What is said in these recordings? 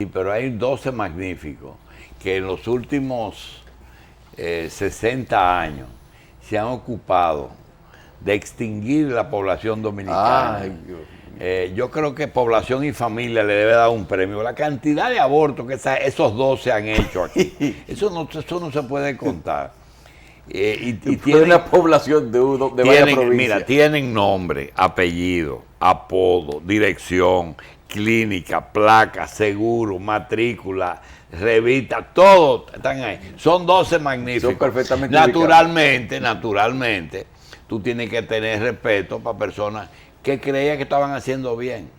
pero hay 12 magníficos que en los últimos 60 años se han ocupado de extinguir la población dominicana. Ay, Dios. Yo creo que Población y Familia le debe dar un premio. La cantidad de abortos que esos 12 han hecho aquí, eso no se puede contar. Y tiene una población de varias provincias. Mira, tienen nombre, apellido, apodo, dirección, clínica, placa, seguro, matrícula, revista, todo están ahí. Son 12 magníficos. Son perfectamente naturalmente, tú tienes que tener respeto para personas que creían que estaban haciendo bien.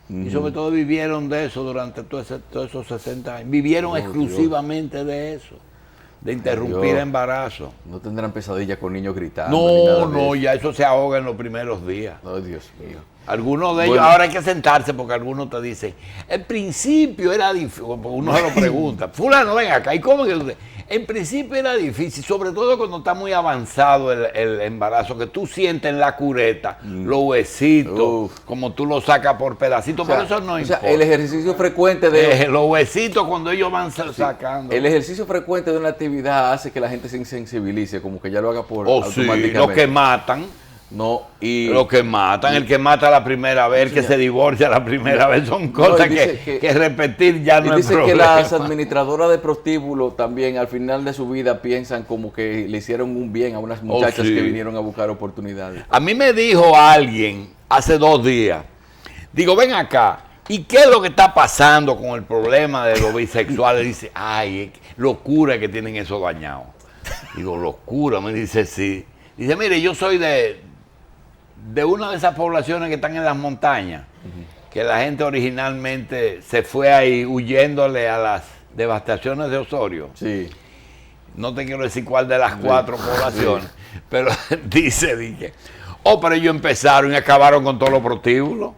Y sobre todo vivieron de eso durante todos esos 60 años. Vivieron exclusivamente de eso. De interrumpir embarazo. No tendrán pesadillas con niños gritando. No, ya eso se ahoga en los primeros días. Oh, Dios mío. Algunos de ellos, ahora hay que sentarse porque algunos te dicen, en principio era difícil, uno se lo pregunta, fulano, ven acá, ¿y cómo que usted? En principio era difícil, sobre todo cuando está muy avanzado el embarazo, que tú sientes en la cureta los huesitos, como tú los sacas por pedacitos, pero eso no importa. El ejercicio frecuente de... los huesitos cuando ellos van sacando. El ejercicio frecuente de una actividad hace que la gente se insensibilice, como que ya lo haga por automáticamente. Sí, los que matan. No, y los que matan, el que mata la primera vez, el que se divorcia la primera vez, son cosas que repetir ya no es problema. Dice que las administradoras de prostíbulos también al final de su vida piensan como que le hicieron un bien a unas muchachas que vinieron a buscar oportunidades. A mí me dijo alguien hace 2 días, digo, ven acá, ¿y qué es lo que está pasando con el problema de los bisexuales? Dice, ay, locura que tienen eso dañado. Digo, locura, me dice, sí. Dice, mire, yo soy de una de esas poblaciones que están en las montañas, que la gente originalmente se fue ahí huyéndole a las devastaciones de Osorio. Sí. No te quiero decir cuál de las 4 poblaciones, pero dije, pero ellos empezaron y acabaron con todos los prostíbulos.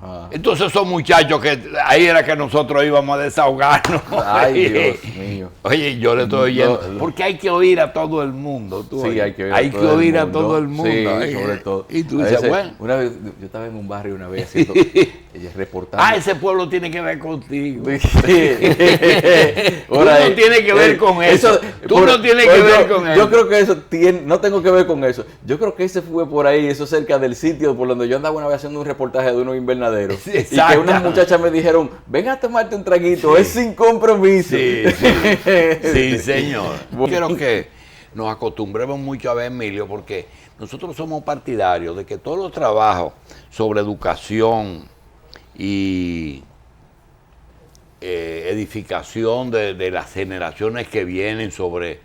Ajá. Entonces esos muchachos que ahí era que nosotros íbamos a desahogarnos. Ay, Dios mío. Oye, yo le estoy oyendo, porque hay que oír a todo el mundo. Sí, hay que oír a todo el mundo. Sí, sobre todo. Y tú dices, bueno. Una vez, yo estaba en un barrio una vez haciendo reportaje. Ese pueblo tiene que ver contigo. Tú no tienes que ver con eso. Tú no tienes que ver con eso. Yo creo que eso no tengo que ver con eso. Yo creo que ese fue por ahí, eso cerca del sitio por donde yo andaba una vez haciendo un reportaje de unos invernaderos. Sí, y que unas muchachas me dijeron, ven a tomarte un traguito, es sin compromiso. Sí, señor. Quiero que nos acostumbremos mucho a ver, Emilio, porque nosotros somos partidarios de que todos los trabajos sobre educación y edificación de las generaciones que vienen, sobre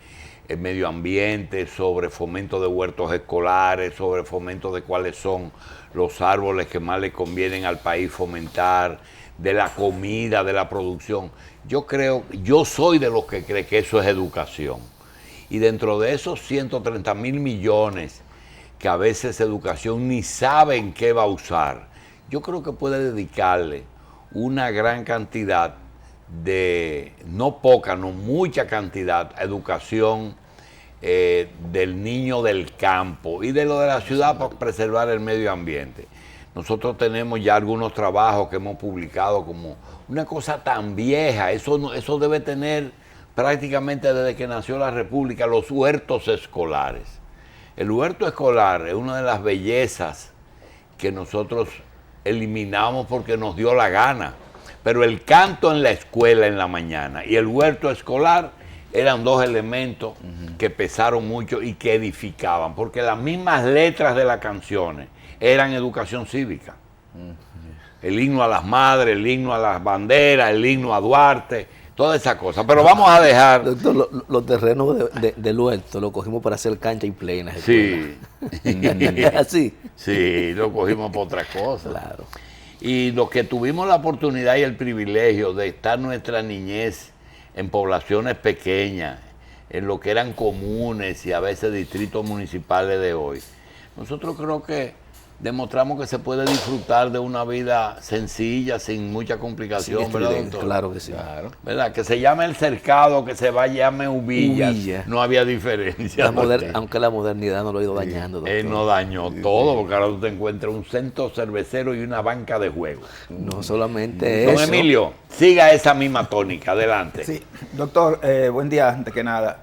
el medio ambiente, sobre fomento de huertos escolares, sobre fomento de cuáles son los árboles que más le convienen al país fomentar, de la comida, de la producción. Yo soy de los que cree que eso es educación. Y dentro de esos 130.000 millones que a veces educación ni saben qué va a usar, yo creo que puede dedicarle una gran cantidad no poca, no mucha cantidad, a educación del niño del campo y de lo de la ciudad para preservar el medio ambiente. Nosotros tenemos ya algunos trabajos que hemos publicado como una cosa tan vieja, eso debe tener prácticamente desde que nació la República, los huertos escolares. El huerto escolar es una de las bellezas que nosotros eliminamos porque nos dio la gana. Pero el canto en la escuela en la mañana y el huerto escolar eran 2 elementos que pesaron mucho y que edificaban, porque las mismas letras de las canciones eran educación cívica. El himno a las madres, el himno a las banderas, el himno a Duarte, toda esa cosa. Pero vamos a dejar... Doctor, los terrenos del huerto lo cogimos para hacer cancha y play en la escuela. Sí. ¿Así? Sí, lo cogimos para otra cosa. Claro. Y los que tuvimos la oportunidad y el privilegio de estar nuestra niñez en poblaciones pequeñas, en lo que eran comunes y a veces distritos municipales de hoy, nosotros creo que demostramos que se puede disfrutar de una vida sencilla, sin mucha complicación, ¿verdad, doctor? Claro que sí. Claro. ¿Verdad? Que se llame El Cercado, que se llame Ubillas, Uvilla. no había diferencia. Aunque la modernidad no lo ha ido dañando, doctor. Él no dañó todo, porque ahora tú te encuentras un centro cervecero y una banca de juegos. No solamente Don eso. Emilio, siga esa misma tónica, adelante. Sí, doctor, buen día, antes que nada.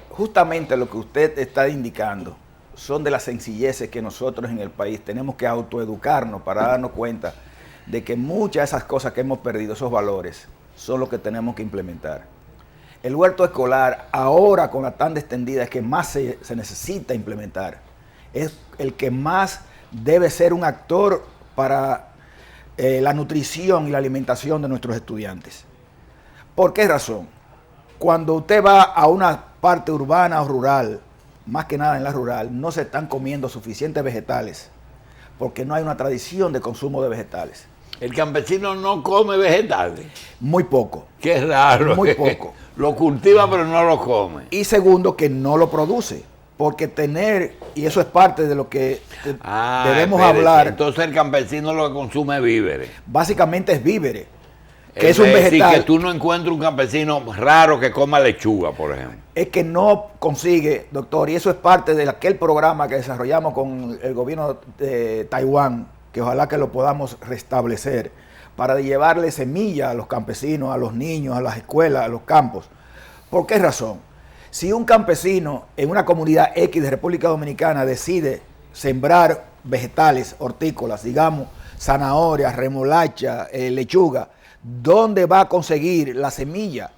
Justamente lo que usted está indicando son de las sencilleces que nosotros en el país tenemos que autoeducarnos para darnos cuenta de que muchas de esas cosas que hemos perdido, esos valores, son los que tenemos que implementar. El huerto escolar, ahora con la tanda extendida, es que más se necesita implementar. Es el que más debe ser un actor para la nutrición y la alimentación de nuestros estudiantes. ¿Por qué razón? Cuando usted va a una parte urbana o rural, más que nada en la rural, no se están comiendo suficientes vegetales, porque no hay una tradición de consumo de vegetales. El campesino no come vegetales. Muy poco. Qué raro. Muy poco. Lo cultiva pero no lo come. Y segundo, que no lo produce. Porque y eso es parte de lo que debemos espérese. hablar, Entonces el campesino lo que consume es víveres. básicamente es víveres, que es Es un decir, vegetal. que tú no encuentras un campesino raro que coma lechuga, por ejemplo. Es que no consigue, doctor, y eso es parte de aquel programa que desarrollamos con el gobierno de Taiwán, que ojalá que lo podamos restablecer, para llevarle semilla a los campesinos, a los niños, a las escuelas, a los campos. ¿Por qué razón? Si un campesino en una comunidad X de República Dominicana decide sembrar vegetales, hortícolas, digamos, zanahorias, remolacha, lechuga, ¿dónde va a conseguir la semilla?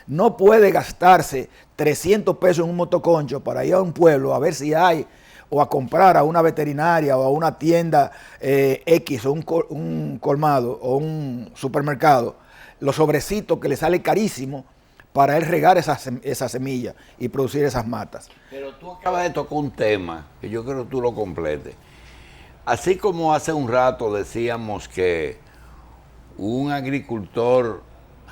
No puede gastarse 300 pesos en un motoconcho para ir a un pueblo a ver si hay, o a comprar a una veterinaria o a una tienda X o un colmado o un supermercado, los sobrecitos que le sale carísimo para él regar esa semilla y producir esas matas. Pero tú acabas de tocar un tema que yo creo que tú lo completes. Así como hace un rato decíamos que un agricultor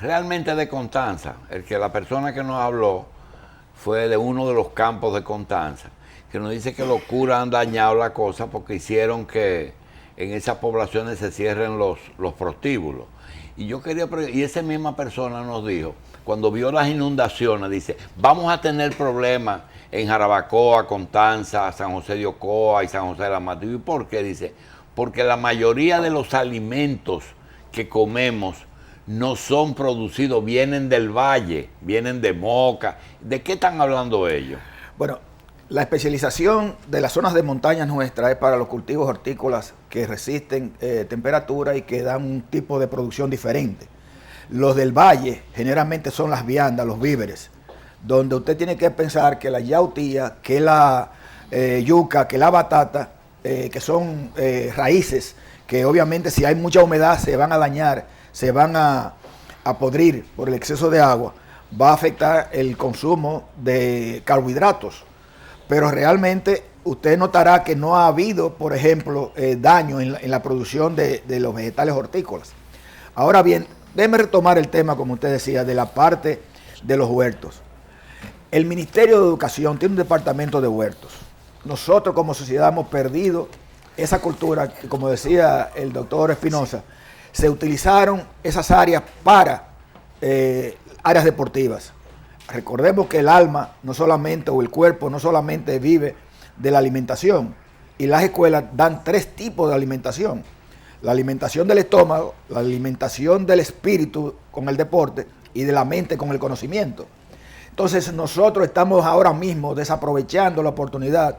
realmente de Constanza, la persona que nos habló fue de uno de los campos de Constanza, que nos dice que los curas han dañado la cosa porque hicieron que en esas poblaciones se cierren los prostíbulos. Y yo y esa misma persona nos dijo, cuando vio las inundaciones, dice, vamos a tener problemas en Jarabacoa, Constanza, San José de Ocoa y San José de la Mata. ¿Y por qué? Dice, porque la mayoría de los alimentos que comemos no son producidos, vienen del valle, vienen de Moca. ¿De qué están hablando ellos? Bueno, la especialización de las zonas de montaña nuestras es para los cultivos hortícolas que resisten temperatura y que dan un tipo de producción diferente. Los del valle generalmente son las viandas, los víveres, donde usted tiene que pensar que la yautía, que la yuca, que la batata, que son raíces que obviamente si hay mucha humedad se van a dañar, se van a podrir por el exceso de agua, va a afectar el consumo de carbohidratos. Pero realmente usted notará que no ha habido, por ejemplo, daño en la producción de los vegetales hortícolas. Ahora bien, déjeme retomar el tema, como usted decía, de la parte de los huertos. El Ministerio de Educación tiene un departamento de huertos. Nosotros como sociedad hemos perdido esa cultura, que, como decía el doctor Espinosa, se utilizaron esas áreas para áreas deportivas. Recordemos que el alma no solamente, o el cuerpo no solamente vive de la alimentación, y las escuelas dan 3 tipos de alimentación: la alimentación del estómago, la alimentación del espíritu con el deporte y de la mente con el conocimiento. Entonces nosotros estamos ahora mismo desaprovechando la oportunidad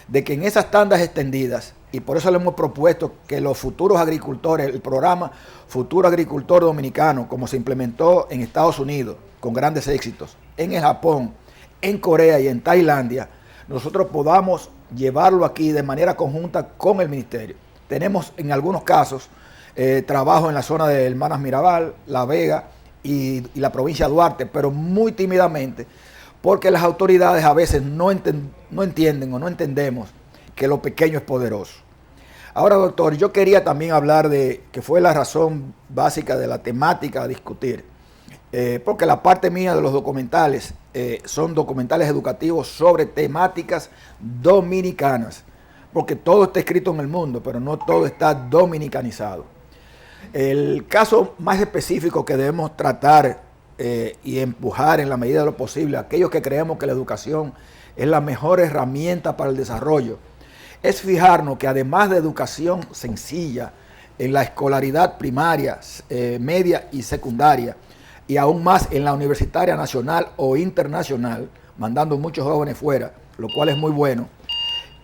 de que en esas tandas extendidas, y por eso le hemos propuesto que los futuros agricultores, el programa Futuro Agricultor Dominicano, como se implementó en Estados Unidos con grandes éxitos, en el Japón, en Corea y en Tailandia, nosotros podamos llevarlo aquí de manera conjunta con el ministerio. Tenemos en algunos casos trabajo en la zona de Hermanas Mirabal, La Vega y la provincia de Duarte, pero muy tímidamente, porque las autoridades a veces no entienden o no entendemos que lo pequeño es poderoso. Ahora, doctor, yo quería también hablar de, que fue la razón básica de la temática a discutir, porque la parte mía de los documentales son documentales educativos sobre temáticas dominicanas, porque todo está escrito en el mundo, pero no todo está dominicanizado. El caso más específico que debemos tratar y empujar en la medida de lo posible, aquellos que creemos que la educación es la mejor herramienta para el desarrollo, es fijarnos que además de educación sencilla en la escolaridad primaria, media y secundaria, y aún más en la universitaria nacional o internacional, mandando muchos jóvenes fuera, lo cual es muy bueno,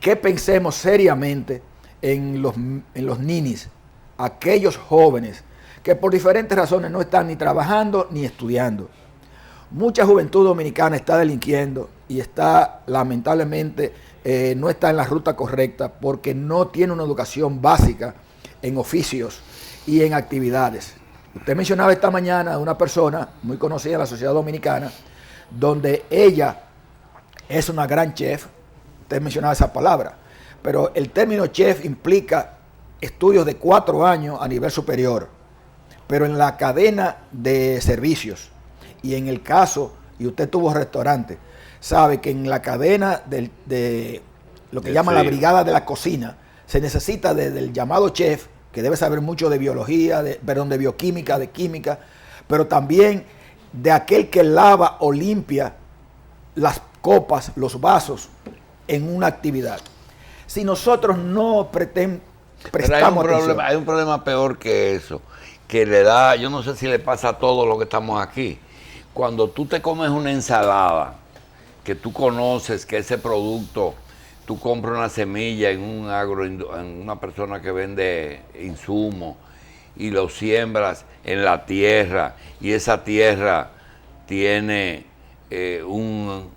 que pensemos seriamente en los ninis, aquellos jóvenes que por diferentes razones no están ni trabajando ni estudiando. Mucha juventud dominicana está delinquiendo y está lamentablemente no está en la ruta correcta porque no tiene una educación básica en oficios y en actividades. Usted mencionaba esta mañana a una persona muy conocida en la sociedad dominicana, donde ella es una gran chef. Usted mencionaba esa palabra, pero el término chef implica estudios de 4 años a nivel superior, pero en la cadena de servicios, y en el caso, y usted tuvo restaurante, sabe que en la cadena de lo que llaman la brigada de la cocina, se necesita del llamado chef, que debe saber mucho de biología, de bioquímica, de química, pero también de aquel que lava o limpia las copas, los vasos en una actividad. Si nosotros no prestamos atención. Hay un problema peor que eso, que le da, yo no sé si le pasa a todos los que estamos aquí. Cuando tú te comes una ensalada, que tú conoces que ese producto, tú compras una semilla en en una persona que vende insumos y lo siembras en la tierra, y esa tierra tiene un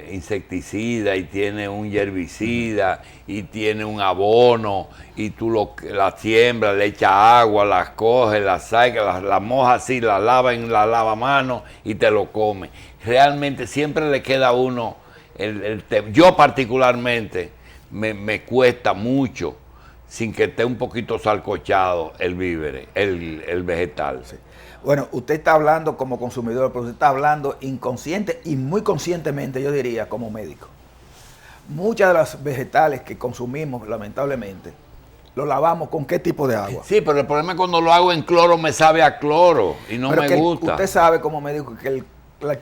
insecticida y tiene un herbicida y tiene un abono, y tú la siembras, le echas agua, las coges, las sacas, las mojas así, las lavas en la lavamanos y te lo comes. Realmente siempre le queda a uno el tema. Yo particularmente me cuesta mucho, sin que esté un poquito salcochado, el vívere, el vegetal. Sí. Bueno, usted está hablando como consumidor, pero usted está hablando inconsciente y muy conscientemente, yo diría, como médico. Muchas de las vegetales que consumimos, lamentablemente, lo lavamos con qué tipo de agua. Sí, pero el problema es cuando lo hago en cloro, me sabe a cloro y no me gusta. Usted sabe como médico que el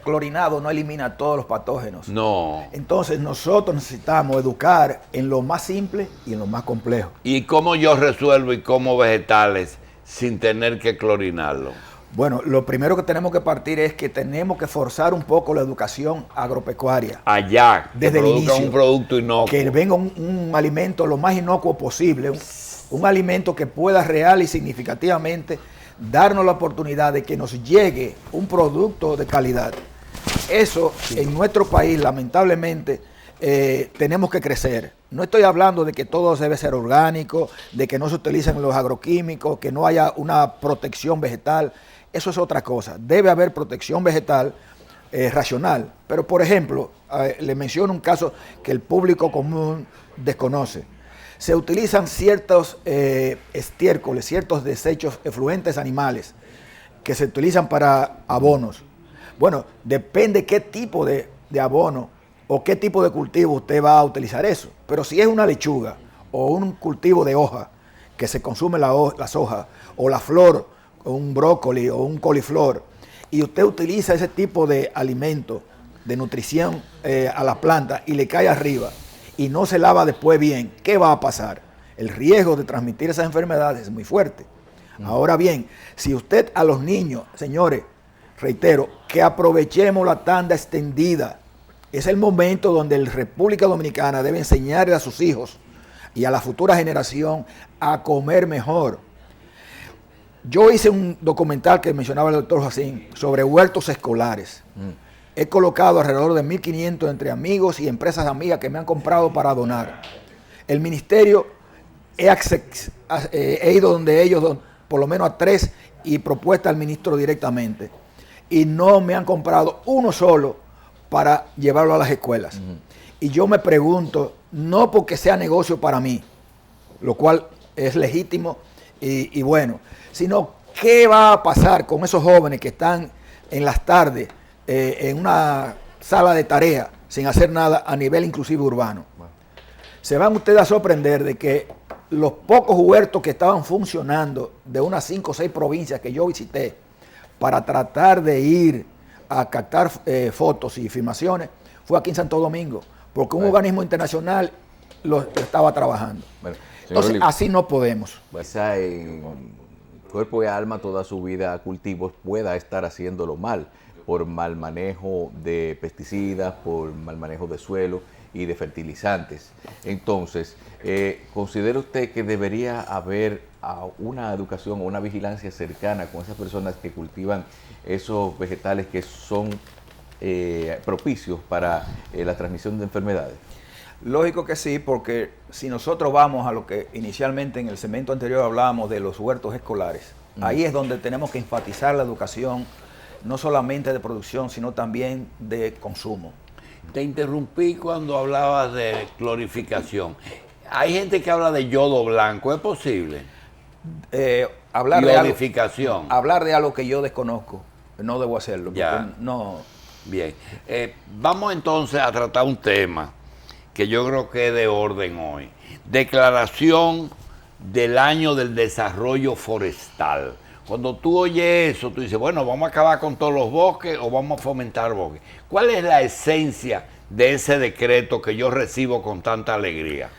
clorinado no elimina todos los patógenos. No. Entonces nosotros necesitamos educar en lo más simple y en lo más complejo. ¿Y cómo yo resuelvo y como vegetales sin tener que clorinarlo? Bueno, lo primero que tenemos que partir es que tenemos que forzar un poco la educación agropecuaria. Allá, desde el inicio, un producto inocuo. Que venga un alimento lo más inocuo posible, un alimento que pueda real y significativamente darnos la oportunidad de que nos llegue un producto de calidad. Eso en nuestro país, lamentablemente, tenemos que crecer. No estoy hablando de que todo debe ser orgánico, de que no se utilicen los agroquímicos, que no haya una protección vegetal. Eso es otra cosa. Debe haber protección vegetal racional. Pero, por ejemplo, le menciono un caso que el público común desconoce. Se utilizan ciertos estiércoles, ciertos desechos efluentes animales que se utilizan para abonos. Bueno, depende qué tipo de abono o qué tipo de cultivo usted va a utilizar eso. Pero si es una lechuga o un cultivo de hoja que se consume las hojas, o la flor, o un brócoli o un coliflor, y usted utiliza ese tipo de alimento, de nutrición a la planta y le cae arriba y no se lava después bien, ¿qué va a pasar? El riesgo de transmitir esas enfermedades es muy fuerte. Ahora bien, si usted a los niños, señores, reitero, que aprovechemos la tanda extendida. Es el momento donde la República Dominicana debe enseñarle a sus hijos y a la futura generación a comer mejor. Yo hice un documental que mencionaba el doctor Jacín sobre huertos escolares. He colocado alrededor de 1.500 entre amigos y empresas amigas que me han comprado para donar. El ministerio, he ido donde ellos, por lo menos a 3, y propuesta al ministro directamente. Y no me han comprado uno solo para llevarlo a las escuelas. Y yo me pregunto, no porque sea negocio para mí, lo cual es legítimo y bueno, sino qué va a pasar con esos jóvenes que están en las tardes en una sala de tarea sin hacer nada a nivel inclusive urbano. Se van ustedes a sorprender de que los pocos huertos que estaban funcionando de unas 5 o 6 provincias que yo visité para tratar de ir a captar fotos y filmaciones, fue aquí en Santo Domingo, porque un organismo internacional lo estaba trabajando. Bueno, Entonces, Olivo, así no podemos. quizá en cuerpo y alma toda su vida a cultivos pueda estar haciéndolo mal, por mal manejo de pesticidas, por mal manejo de suelo y de fertilizantes. Entonces, ¿considera usted que debería haber una educación o una vigilancia cercana con esas personas que cultivan esos vegetales que son propicios para la transmisión de enfermedades? Lógico que sí, porque si nosotros vamos a lo que inicialmente en el segmento anterior hablábamos de los huertos escolares, ahí es donde tenemos que enfatizar la educación, no solamente de producción, sino también de consumo. Te interrumpí cuando hablabas de clorificación. Hay gente que habla de yodo blanco, ¿es posible? Hablar Iodificación. hablar de algo que yo desconozco, no debo hacerlo. Ya. No. Bien. Vamos entonces a tratar un tema que yo creo que es de orden hoy. Declaración del año del desarrollo forestal. Cuando tú oyes eso, tú dices, bueno, ¿vamos a acabar con todos los bosques o vamos a fomentar bosques? ¿Cuál es la esencia de ese decreto que yo recibo con tanta alegría?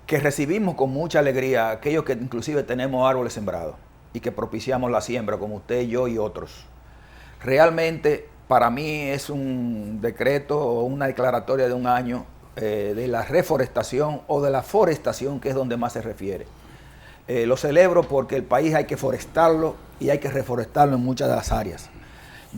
Que recibimos con mucha alegría aquellos que inclusive tenemos árboles sembrados y que propiciamos la siembra, como usted, yo y otros. Realmente, para mí es un decreto o una declaratoria de un año de la reforestación o de la forestación, que es donde más se refiere. Lo celebro porque el país hay que forestarlo y hay que reforestarlo en muchas de las áreas.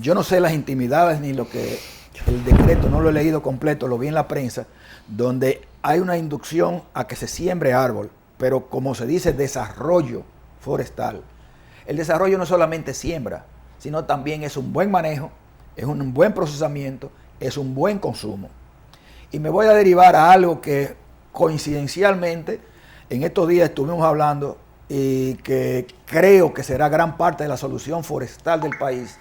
Yo no sé las intimidades ni lo que el decreto, no lo he leído completo, lo vi en la prensa, donde hay una inducción a que se siembre árbol, pero como se dice, desarrollo forestal. El desarrollo no solamente siembra, sino también es un buen manejo, es un buen procesamiento, es un buen consumo. Y me voy a derivar a algo que coincidencialmente en estos días estuvimos hablando y que creo que será gran parte de la solución forestal del país,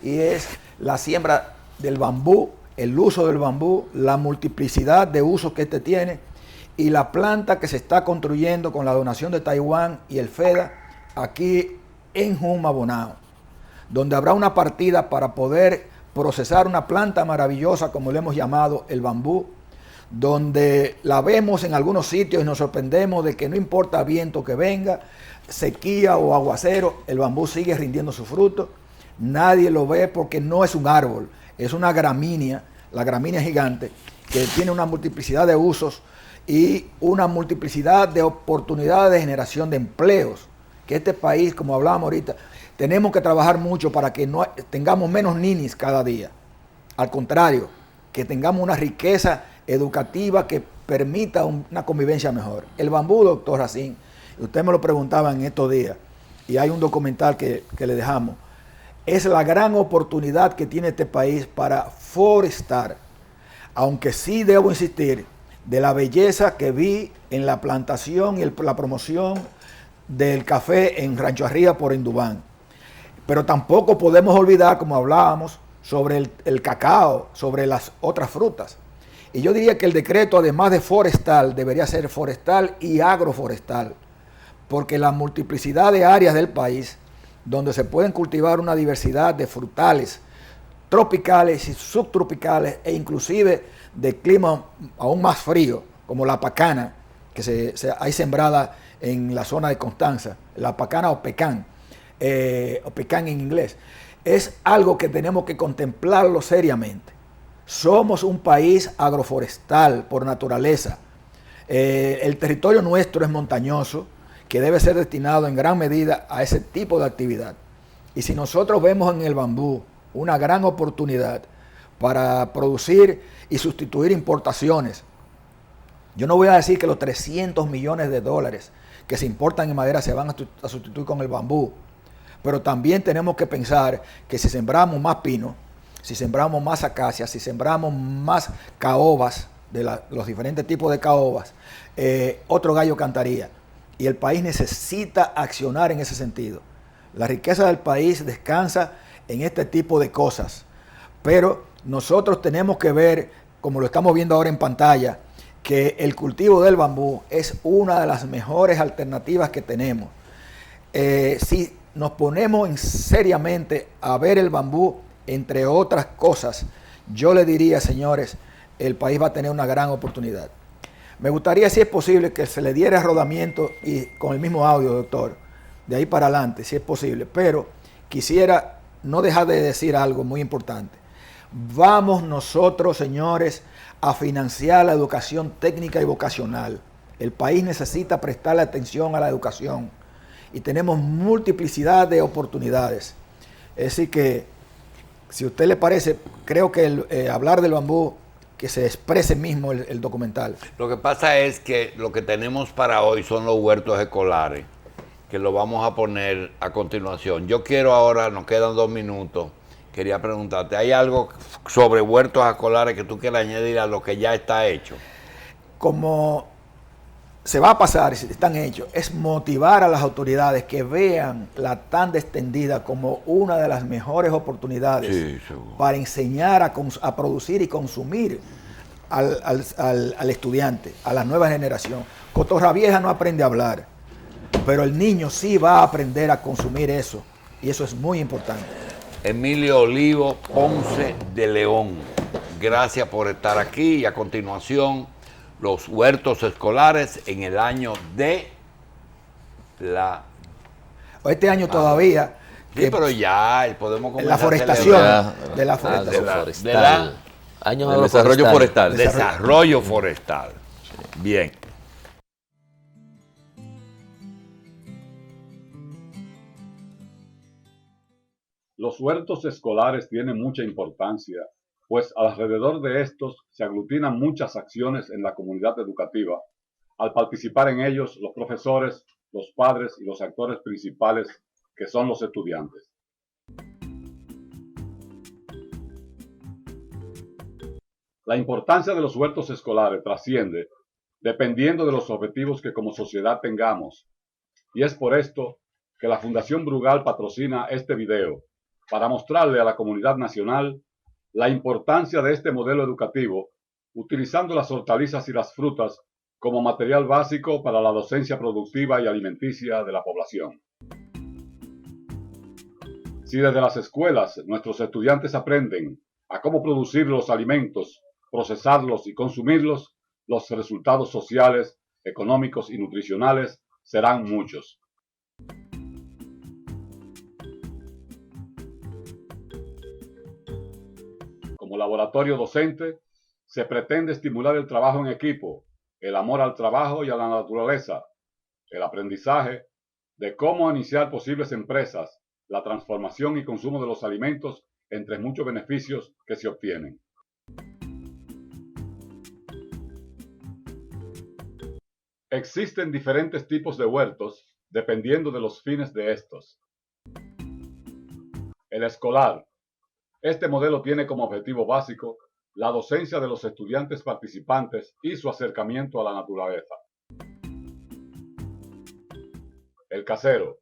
y es la siembra del bambú, el uso del bambú, la multiplicidad de usos que este tiene y la planta que se está construyendo con la donación de Taiwán y el FEDA aquí en Juma, Bonao, donde habrá una partida para poder procesar una planta maravillosa, como le hemos llamado el bambú, donde la vemos en algunos sitios y nos sorprendemos de que no importa viento que venga, sequía o aguacero, el bambú sigue rindiendo su fruto. Nadie lo ve porque no es un árbol, es una gramínea, la gramínea gigante, que tiene una multiplicidad de usos y una multiplicidad de oportunidades de generación de empleos, que este país, como hablábamos ahorita, tenemos que trabajar mucho para que no tengamos menos ninis cada día. Al contrario, que tengamos una riqueza educativa que permita una convivencia mejor. El bambú, doctor Racín, usted me lo preguntaba en estos días, y hay un documental que le dejamos, es la gran oportunidad que tiene este país para forestar, aunque sí debo insistir de la belleza que vi en la plantación y la promoción del café en Rancho Arriba por Indubán. Pero tampoco podemos olvidar, como hablábamos, sobre el cacao, sobre las otras frutas. Y yo diría que el decreto, además de forestal, debería ser forestal y agroforestal, porque la multiplicidad de áreas del país donde se pueden cultivar una diversidad de frutales tropicales y subtropicales e inclusive de clima aún más frío, como la pacana, que hay sembrada en la zona de Constanza, la pacana o pecan en inglés, es algo que tenemos que contemplarlo seriamente. Somos un país agroforestal por naturaleza. El territorio nuestro es montañoso, que debe ser destinado en gran medida a ese tipo de actividad. Y si nosotros vemos en el bambú una gran oportunidad para producir y sustituir importaciones, yo no voy a decir que los 300 millones de dólares que se importan en madera se van a sustituir con el bambú, pero también tenemos que pensar que si sembramos más pino, si sembramos más acacias, si sembramos más caobas, los diferentes tipos de caobas, otro gallo cantaría. Y el país necesita accionar en ese sentido. La riqueza del país descansa en este tipo de cosas. Pero nosotros tenemos que ver, como lo estamos viendo ahora en pantalla, que el cultivo del bambú es una de las mejores alternativas que tenemos. Si nos ponemos seriamente a ver el bambú, entre otras cosas, yo le diría, señores, el país va a tener una gran oportunidad. Me gustaría, si es posible, que se le diera rodamiento y con el mismo audio, doctor, de ahí para adelante, si es posible, pero quisiera no dejar de decir algo muy importante. Vamos nosotros, señores, a financiar la educación técnica y vocacional. El país necesita prestarle atención a la educación y tenemos multiplicidad de oportunidades. Es decir que, si a usted le parece, creo que hablar del bambú, que se exprese mismo el documental. Lo que pasa es que lo que tenemos para hoy son los huertos escolares, que lo vamos a poner a continuación. Yo quiero ahora, nos quedan 2 minutos, quería preguntarte, ¿hay algo sobre huertos escolares que tú quieras añadir a lo que ya está hecho? Como se va a pasar, si están hechos, es motivar a las autoridades que vean la tanda extendida como una de las mejores oportunidades para enseñar a producir y consumir al estudiante, a la nueva generación. Cotorra Vieja no aprende a hablar, pero el niño sí va a aprender a consumir eso, y eso es muy importante. Emilio Olivo Ponce de León, gracias por estar aquí, y a continuación los huertos escolares en el año de la... Este año todavía... Sí, pero ya podemos comenzar la forestación. De la Año del desarrollo forestal. Desarrollo forestal. Bien. Los huertos escolares tienen mucha importancia, pues alrededor de estos se aglutinan muchas acciones en la comunidad educativa. Al participar en ellos los profesores, los padres y los actores principales, que son los estudiantes. La importancia de los huertos escolares trasciende dependiendo de los objetivos que como sociedad tengamos, y es por esto que la Fundación Brugal patrocina este video, para mostrarle a la comunidad nacional la importancia de este modelo educativo, utilizando las hortalizas y las frutas como material básico para la docencia productiva y alimenticia de la población. Si desde las escuelas nuestros estudiantes aprenden a cómo producir los alimentos, procesarlos y consumirlos, los resultados sociales, económicos y nutricionales serán muchos. Como laboratorio docente, se pretende estimular el trabajo en equipo, el amor al trabajo y a la naturaleza, el aprendizaje de cómo iniciar posibles empresas, la transformación y consumo de los alimentos, entre muchos beneficios que se obtienen. Existen diferentes tipos de huertos dependiendo de los fines de estos. El escolar. Este modelo tiene como objetivo básico la docencia de los estudiantes participantes y su acercamiento a la naturaleza. El casero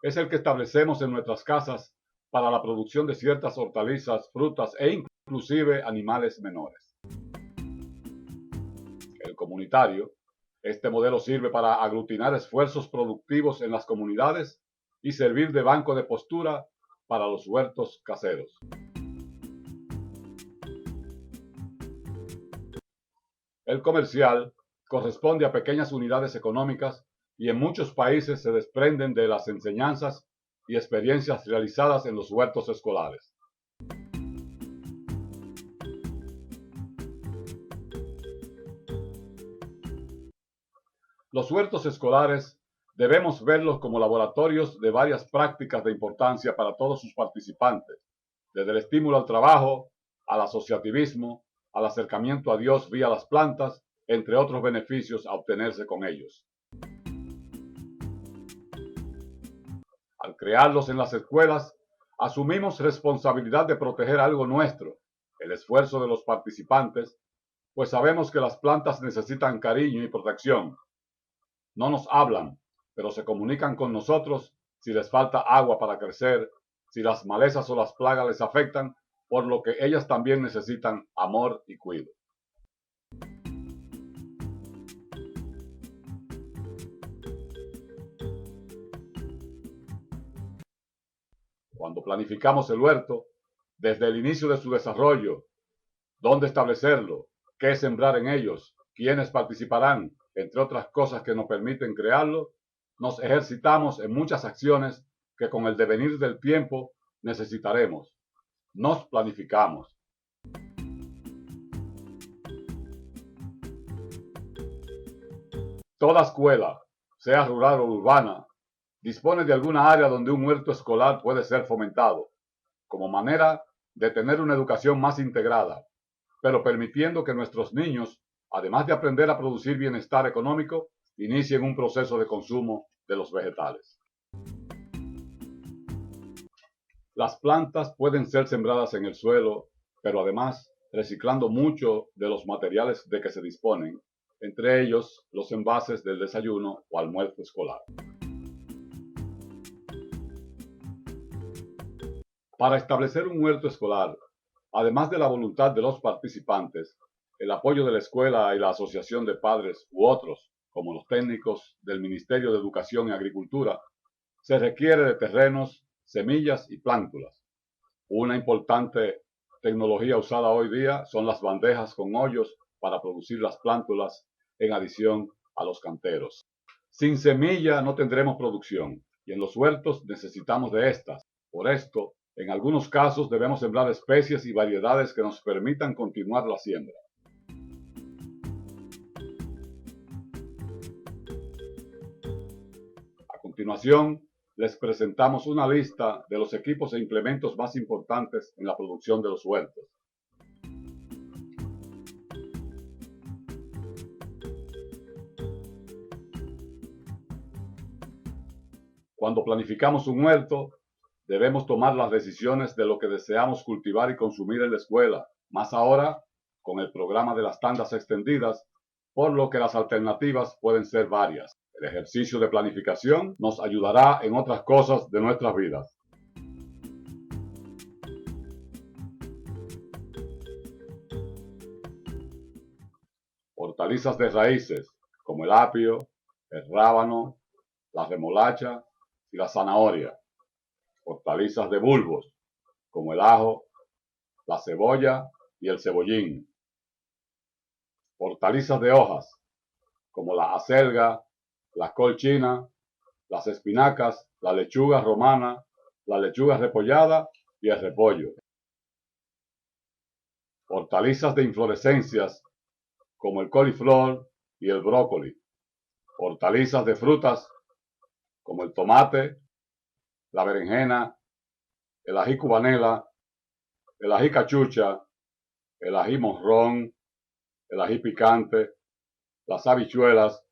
es el que establecemos en nuestras casas para la producción de ciertas hortalizas, frutas e inclusive animales menores. El comunitario. Este modelo sirve para aglutinar esfuerzos productivos en las comunidades y servir de banco de postura para los huertos caseros. El comercial corresponde a pequeñas unidades económicas y en muchos países se desprenden de las enseñanzas y experiencias realizadas en los huertos escolares. Los huertos escolares debemos verlos como laboratorios de varias prácticas de importancia para todos sus participantes, desde el estímulo al trabajo, al asociativismo, al acercamiento a Dios vía las plantas, entre otros beneficios a obtenerse con ellos. Al crearlos en las escuelas, asumimos responsabilidad de proteger algo nuestro, el esfuerzo de los participantes, pues sabemos que las plantas necesitan cariño y protección. No nos hablan, pero se comunican con nosotros si les falta agua para crecer, si las malezas o las plagas les afectan, por lo que ellas también necesitan amor y cuidado. Cuando planificamos el huerto, desde el inicio de su desarrollo, dónde establecerlo, qué sembrar en ellos, quiénes participarán, entre otras cosas que nos permiten crearlo, nos ejercitamos en muchas acciones que con el devenir del tiempo necesitaremos. Nos planificamos. Toda escuela, sea rural o urbana, dispone de alguna área donde un huerto escolar puede ser fomentado, como manera de tener una educación más integrada, pero permitiendo que nuestros niños, además de aprender a producir bienestar económico, inicien un proceso de consumo de los vegetales. Las plantas pueden ser sembradas en el suelo, pero además reciclando mucho de los materiales de que se disponen, entre ellos los envases del desayuno o almuerzo escolar. Para establecer un huerto escolar, además de la voluntad de los participantes, el apoyo de la escuela y la asociación de padres u otros, como los técnicos del Ministerio de Educación y Agricultura, se requiere de terrenos, semillas y plántulas. Una importante tecnología usada hoy día son las bandejas con hoyos para producir las plántulas en adición a los canteros. Sin semilla no tendremos producción y en los huertos necesitamos de estas. Por esto, en algunos casos debemos sembrar especies y variedades que nos permitan continuar la siembra. A continuación, les presentamos una lista de los equipos e implementos más importantes en la producción de los huertos. Cuando planificamos un huerto, debemos tomar las decisiones de lo que deseamos cultivar y consumir en la escuela, más ahora con el programa de las tandas extendidas, por lo que las alternativas pueden ser varias. El ejercicio de planificación nos ayudará en otras cosas de nuestras vidas. Hortalizas de raíces, como el apio, el rábano, la remolacha y la zanahoria. Hortalizas de bulbos, como el ajo, la cebolla y el cebollín. Hortalizas de hojas, como la acelga, la col china, las espinacas, la lechuga romana, la lechuga repollada y el repollo. Hortalizas de inflorescencias, como el coliflor y el brócoli. Hortalizas de frutas, como el tomate, la berenjena, el ají cubanela, el ají cachucha, el ají morrón, el ají picante, las habichuelas,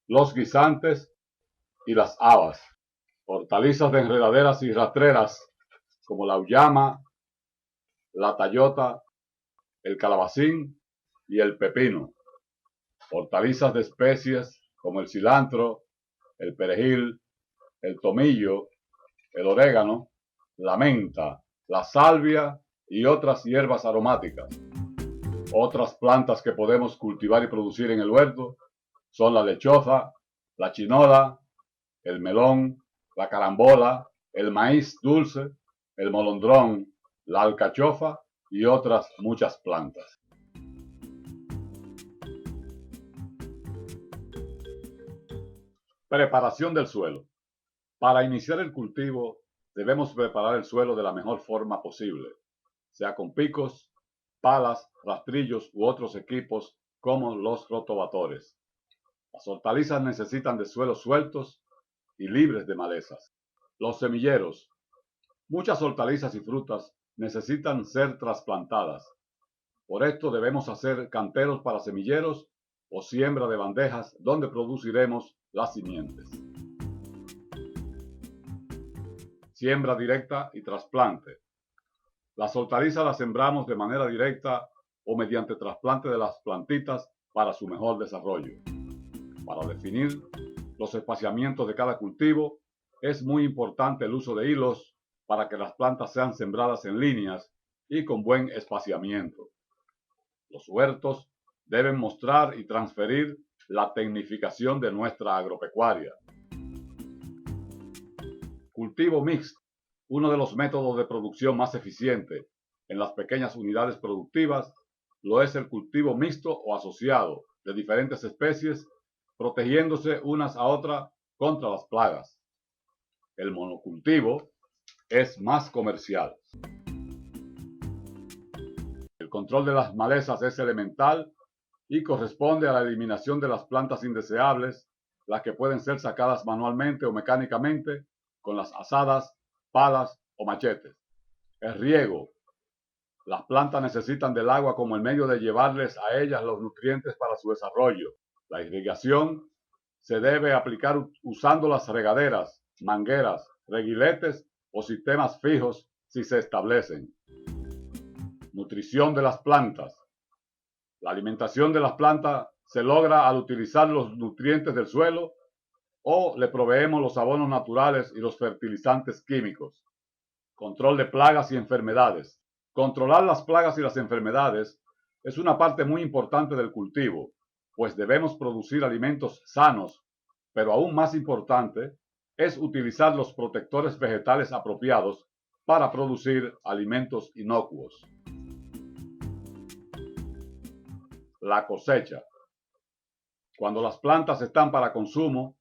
los guisantes y las habas. Hortalizas de enredaderas y rastreras, como la uyama, la tayota, el calabacín y el pepino. Hortalizas de especies, como el cilantro, el perejil, el tomillo, el orégano, la menta, la salvia y otras hierbas aromáticas. Otras plantas que podemos cultivar y producir en el huerto son la lechosa, la chinola, el melón, la carambola, el maíz dulce, el molondrón, la alcachofa y otras muchas plantas. Preparación del suelo. Para iniciar el cultivo, debemos preparar el suelo de la mejor forma posible, sea con picos, palas, rastrillos u otros equipos como los rotovatores. Las hortalizas necesitan de suelos sueltos y libres de malezas. Los semilleros. Muchas hortalizas y frutas necesitan ser trasplantadas. Por esto debemos hacer canteros para semilleros o siembra de bandejas donde produciremos las simientes. Siembra directa y trasplante. Las hortalizas las sembramos de manera directa o mediante trasplante de las plantitas para su mejor desarrollo. Para definir los espaciamientos de cada cultivo, es muy importante el uso de hilos para que las plantas sean sembradas en líneas y con buen espaciamiento. Los huertos deben mostrar y transferir la tecnificación de nuestra agropecuaria. Cultivo mixto. Uno de los métodos de producción más eficientes en las pequeñas unidades productivas lo es el cultivo mixto o asociado de diferentes especies, protegiéndose unas a otras contra las plagas. El monocultivo es más comercial. El control de las malezas es elemental y corresponde a la eliminación de las plantas indeseables, las que pueden ser sacadas manualmente o mecánicamente con las azadas, palas o machetes. El riego. Las plantas necesitan del agua como el medio de llevarles a ellas los nutrientes para su desarrollo. La irrigación se debe aplicar usando las regaderas, mangueras, reguiletes o sistemas fijos si se establecen. Nutrición de las plantas. La alimentación de las plantas se logra al utilizar los nutrientes del suelo o le proveemos los abonos naturales y los fertilizantes químicos. Control de plagas y enfermedades. Controlar las plagas y las enfermedades es una parte muy importante del cultivo, pues debemos producir alimentos sanos, pero aún más importante es utilizar los protectores vegetales apropiados para producir alimentos inocuos. La cosecha. Cuando las plantas están para consumo,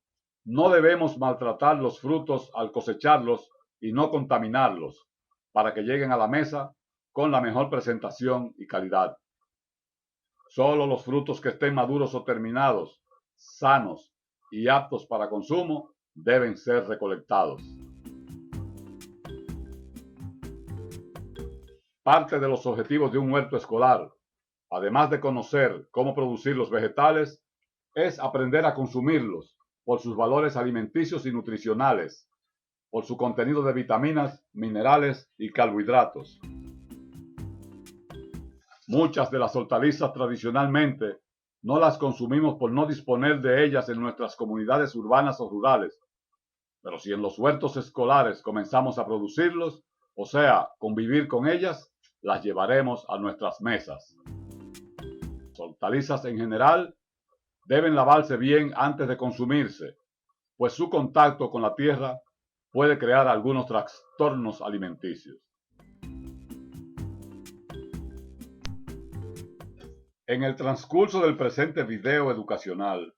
no debemos maltratar los frutos al cosecharlos y no contaminarlos, para que lleguen a la mesa con la mejor presentación y calidad. Solo los frutos que estén maduros o terminados, sanos y aptos para consumo deben ser recolectados. Parte de los objetivos de un huerto escolar, además de conocer cómo producir los vegetales, es aprender a consumirlos por sus valores alimenticios y nutricionales, por su contenido de vitaminas, minerales y carbohidratos. Muchas de las hortalizas tradicionalmente no las consumimos por no disponer de ellas en nuestras comunidades urbanas o rurales, pero si en los huertos escolares comenzamos a producirlos, o sea, convivir con ellas, las llevaremos a nuestras mesas. Las hortalizas en general deben lavarse bien antes de consumirse, pues su contacto con la tierra puede crear algunos trastornos alimenticios. En el transcurso del presente video educacional,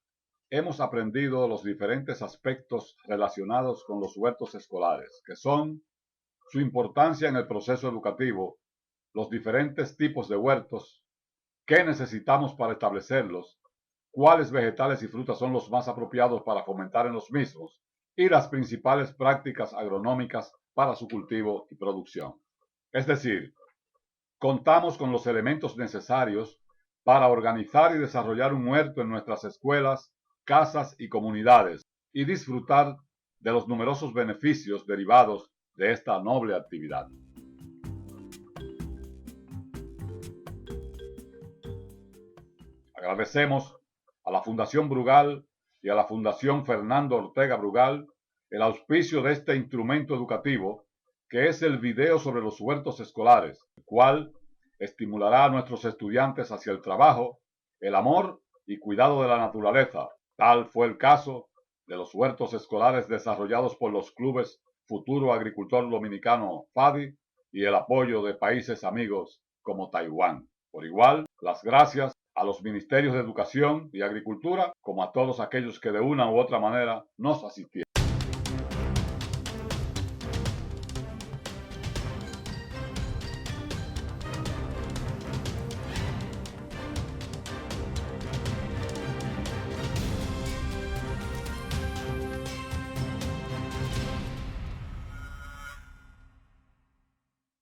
hemos aprendido los diferentes aspectos relacionados con los huertos escolares, que son su importancia en el proceso educativo, los diferentes tipos de huertos, qué necesitamos para establecerlos, cuáles vegetales y frutas son los más apropiados para fomentar en los mismos y las principales prácticas agronómicas para su cultivo y producción. Es decir, contamos con los elementos necesarios para organizar y desarrollar un huerto en nuestras escuelas, casas y comunidades y disfrutar de los numerosos beneficios derivados de esta noble actividad. Agradecemos a la Fundación Brugal y a la Fundación Fernando Ortega Brugal el auspicio de este instrumento educativo que es el video sobre los huertos escolares, el cual estimulará a nuestros estudiantes hacia el trabajo, el amor y cuidado de la naturaleza. Tal fue el caso de los huertos escolares desarrollados por los clubes Futuro Agricultor Dominicano FADI y el apoyo de países amigos como Taiwán. Por igual, las gracias a los Ministerios de Educación y Agricultura, como a todos aquellos que de una u otra manera nos asistieron.